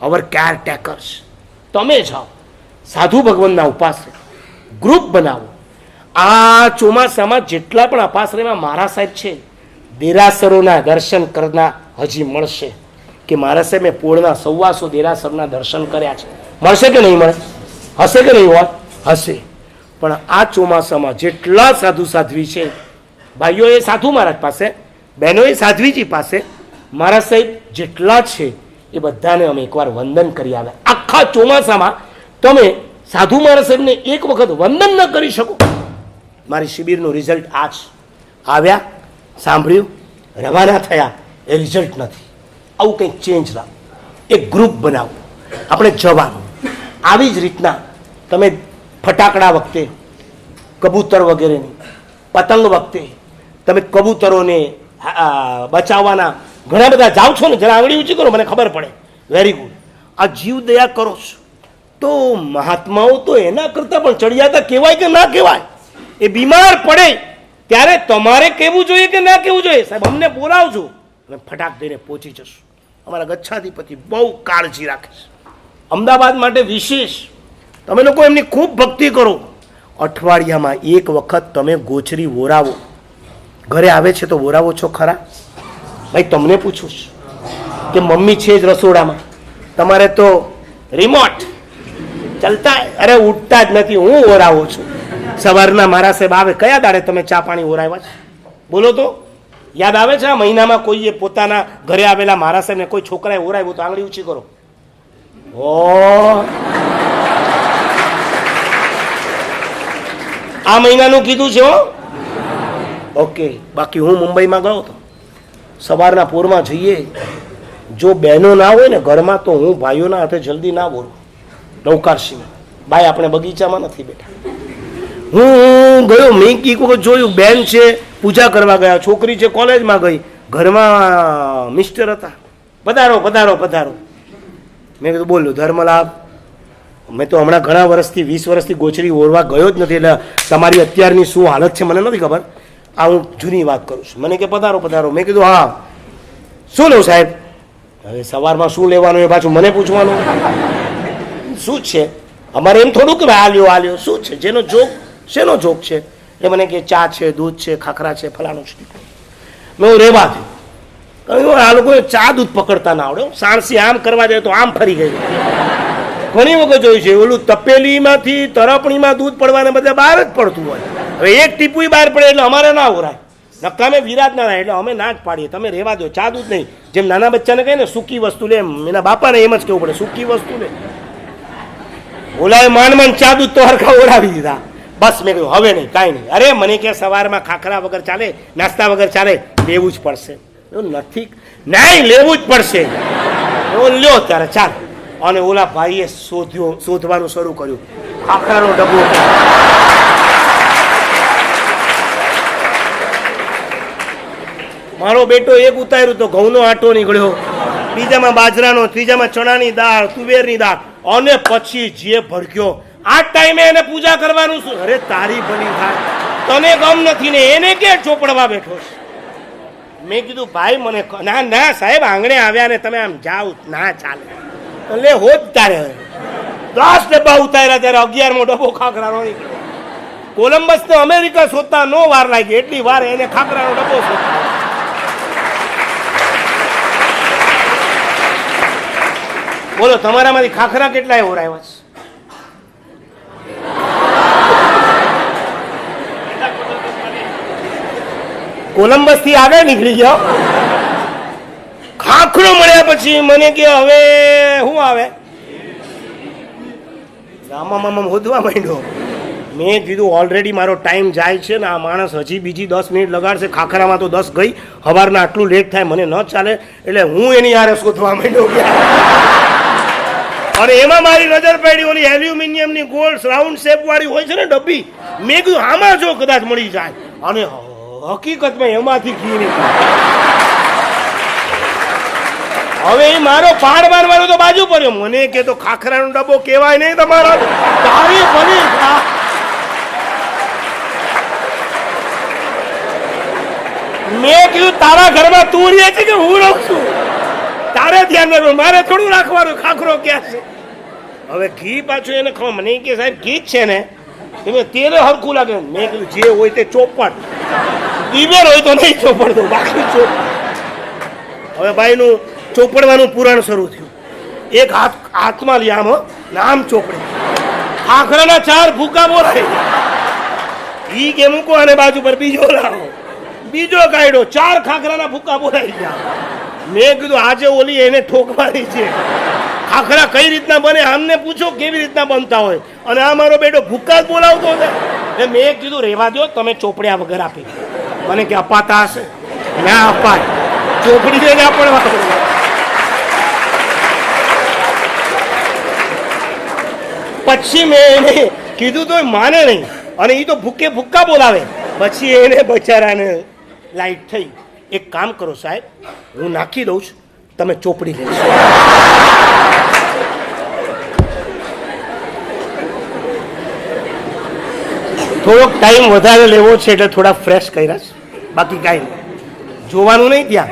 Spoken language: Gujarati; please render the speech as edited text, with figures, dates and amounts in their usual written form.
અવર કેરટેકર્સ. તમે જાઓ સાધુ ભગવાનના ઉપાશ્રય ગ્રુપ બનાવો. આ ચોમાસામાં જેટલા પણ અપાશ્રયમાં મારા સાહેબ છે, દેરાસરોના દર્શન કરનાર હજી મળશે કે મારા સાહેબે પોળના 125 દેરાસરના દર્શન કર્યા છે. મળશે કે નહીં મળે? હશે કે નહીં હોય? હશે. પણ આ ચોમાસામાં જેટલા સાધુ સાધ્વી છે, ભાઈઓ એ સાધુ મહારાજ પાસે, બહેનો એ સાધ્વીજી પાસે, મારા સાહેબ જેટલા છે એ બધાને અમે એકવાર વંદન કરી આવ્યા. આખા ચોમાસામાં તમે સાધુ મહારાજ સાહેબને એક વખત વંદન ન કરી શકો. મારી શિબિરનું રિઝલ્ટ આ જ આવ્યા, સાંભળ્યું, રવાના થયા, એ રિઝલ્ટ નથી. આવું કંઈક ચેન્જ લાવો, એક ગ્રુપ બનાવો, આપણે જવાનું. આવી જ રીતના તમે ફટાકડા વખતે, કબૂતર વગેરેની, પતંગ વખતે તમે કબૂતરોને બચાવવાના ઘણા બધા જાઓ છો ને, જરા આંગળી ઊંચી કરો, મને ખબર પડે. Very good. આ જીવ દયા કરો છો તો મહાત્માઓ તો એના કરતાં પણ ચડિયાતા કહેવાય કે ના કહેવાય? એ બીમાર પડે ત્યારે તમારે કહેવું જોઈએ કે ના કહેવું જોઈએ? સાહેબ અમને બોલાવજો, અમે ફટાક દઈને પહોંચી જશું. અમારા ગચ્છાધિપતિ બહુ કાળજી રાખે છે. અમદાવાદ માટે વિશેષ તમે લોકો એમની ખૂબ ભક્તિ કરો. અઠવાડિયામાં એક વખત તમે ગોચરી વોરાવો. ઘરે આવે છે તો વોરાવો છો ખરા? ભાઈ તમને પૂછું છું કે મમ્મી છે જ રસોડામાં, તમારે તો રિમોટ ચાલતા, અરે ઉઠતા જ નથી, હું ઓરાવો છું. સવારના મારા સાહેબ આવે, કયા દાડે તમે ચા પાણી ઓરાવ્યા છે? બોલો તો. યાદ આવે છે આ મહિનામાં કોઈએ પોતાના ઘરે આવેલા મારા સાહેબને કોઈ છોકરાએ ઓરાવ્યો તો આંગળી ઊંચી કરો. ઓ આ મહિનાનું કીધું છે હો. ઓકે. બાકી હું મુંબઈમાં ગયો હતો, સવારના પોરમાં જઈએ, જો બહેનો ના હોય ને ઘરમાં તો હું ભાઈઓના હાથે જલ્દી ના બોલું. નૌકારસિંહ ભાઈ આપણે બગીચામાં નથી બેઠા. હું ગયો, મેં એક વખત જોયું, બેન છે પૂજા કરવા ગયા, છોકરી છે કોલેજમાં ગઈ, ઘરમાં મિસ્ટર હતા. પધારો પધારો પધારો. મેં કીધું બોલ્યું ધર્મલાભ. મેં તો હમણાં ઘણા વર્ષથી 20 વર્ષથી ગોચરી ઓરવા ગયો જ નથી, એટલે તમારી અત્યારની શું હાલત છે મને નથી ખબર. આ હું જૂની વાત કરું છું. મને કે પધારો પધારો. મેં કીધું હા શું લો સાહેબ? હવે સવારમાં શું લેવાનું એ પાછું મને પૂછવાનું. શું છે અમારે? એમ થોડું કે આલ્યો આલ્યો શું છે? જેનો જોક, શેનો જોક છે? એ મને કે ચા છે, દૂધ છે, ખાખરા છે, ફલાણું છે. મેં હું રેવા થયું. આ લોકોને ચા દૂધ પકડતા ના આવડે. સાણસી આમ કરવા જાય તો આમ ફરી ગઈ. ઘણી વખત જોયું છે ઓલું તપેલીમાંથી તરપણીમાં દૂધ પડવાને બદલે બહાર જ પડતું હોય. હવે એક ટીપુય બહાર પડે એટલે અમારે ના ઓરાય, નકામે વિરાટ ના રહે, એટલે અમે ના જ પાડીએ, તમે રહેવા દો, ચા દૂધ નહીં. જેમ નાના બચ્ચાને કહે ને સૂકી વસ્તુ લે, એમ એના બાપાને એમ જ કહેવું પડે, સૂકી વસ્તુ લે. ઓલાએ માંડ ચા દૂધ તો હરખા ઓરાવી દીધા. બસ મેં કહ્યું હવે નહીં, કાંઈ નહીં. અરે મને કે સવારમાં ખાખરા વગર ચાલે, નાસ્તા વગર ચાલે, લેવું જ પડશે. એવું નથી, નહીં લેવું જ પડશે. લ્યો ત્યારે ચાલ. અને ઓલા ભાઈએ શોધવાનું શરૂ કર્યું, ખાખરાનો ડબ્બો. મારો બેટો એક ઉતાર્યું તો ઘઉંનો આટો નીકળ્યો, બીજામાં બાજરાનો, ત્રીજામાં ચણાની દાળ, તુવેરની દાળ, અને પછી જે ભડક્યો. આ ટાઈમે એને પૂજા કરવાનું શું? અરે તારી ભલી થાય, તને ગમ નથી ને એને કે ચોપડવા બેઠો છે. મેં કીધું ભાઈ મને ના ના સાહેબ આંગણે આવ્યા ને તમે આમ જાઓ ના ચાલે. એટલે હોત તારે 10 ડબ્બા ઉતાર્યા ત્યારે 11મો ડબ્બો ખાખરાનો નીકળ્યો. કોલંબસ ને અમેરિકા શોધતા નો વાર લાગી, એટલી વાર એને ખાખરાનો ડબ્બો શોધતા. બોલો તમારામાંથી ખાખરા કેટલા ઓરાવ્યા છે? કોલંબસ થી આગળ નીકળી ગયો. ખાખરો મળ્યા પછી મને કે હવે શું આવે? રામા હોદવા માંડ્યો. મેં કીધું ઓલરેડી મારો ટાઈમ જાય છે ને આ માણસ હજી બીજી 10 મિનિટ લગાડશે. ખાખરામાં તો 10 ગઈ, સવારના આટલું લેટ થાય મને ન ચાલે. એટલે હું એની યારે શોધવા માંડ્યો. અને એમાં મારી નજર પડી ઓલી એલ્યુમિનિયમની ગોળ રાઉન્ડ શેપ વાળી હોય છે ને ડબ્બી. મેં કીધું આમાં જો કદાચ મળી જાય. અને હકીકતમાં એમાંથી ઘી નીકળે. હવે એ મારો પાડ મારવાનો તો બાજુ પડ્યો. મને કે તો ખાખરાનો ડબ્બો કહેવાય નહીં તમારા, તારી ભલી. મેં કીધું તારા ઘરમાં તું રહે છે કે હું રહું છું? તારે ધ્યાન રાખવું, મારે થોડું રાખવાનું ખાખરો ક્યાં છે. હવે ઘી પાછું એને ખબર, મને કે સાહેબ ઘી જ છે ને, એમાં તેરે હરખું લાગે. મેં કીધું જે હોય તે ચોપડ, દિવેર હોય તો નહીં ચોપડ દો, બાકી હવે ભાઈનું ચોપડવાનું પુરાણ શરૂ થયું. એક હાથમાં લઈ આમ નામ ચોપડે, ખાખરાના 4 ભૂકા બોલાય. ઈ કે મૂકો અને બાજુ પર બીજો લાવો, બીજો કાઢ્યો, 4 ખાખરાના ભૂકા બોલાઈ ગયા. મેં કીધું આજે ઓલી એને ઠોકવાની છે. ખાખરા કઈ રીતના બને આમને પૂછો, કેવી રીતના બનતા હોય. અને આ મારો બેટો ભૂકા જ બોલાવતો હતો. મેં કીધું રેવા દો, તમે ચોપડ્યા વગર આપી. મને કે અપાતા હશે, ના અપાય, ચોપડી જઈને આપણ. પછી મેં એને કીધું તો માને નહીં, અને એ તો ભૂકે ભૂક્કા બોલાવે. પછી એને બચારાને લાઈટ થઈ. એક કામ કરો સાહેબ, હું નાખી દઉં છું, તમે ચોપડી લેશો. થોડોક ટાઈમ વધારે લેવો છે એટલે થોડા ફ્રેશ કર્યા છે, બાકી કાંઈ નહીં, જોવાનું નહીં ત્યાં.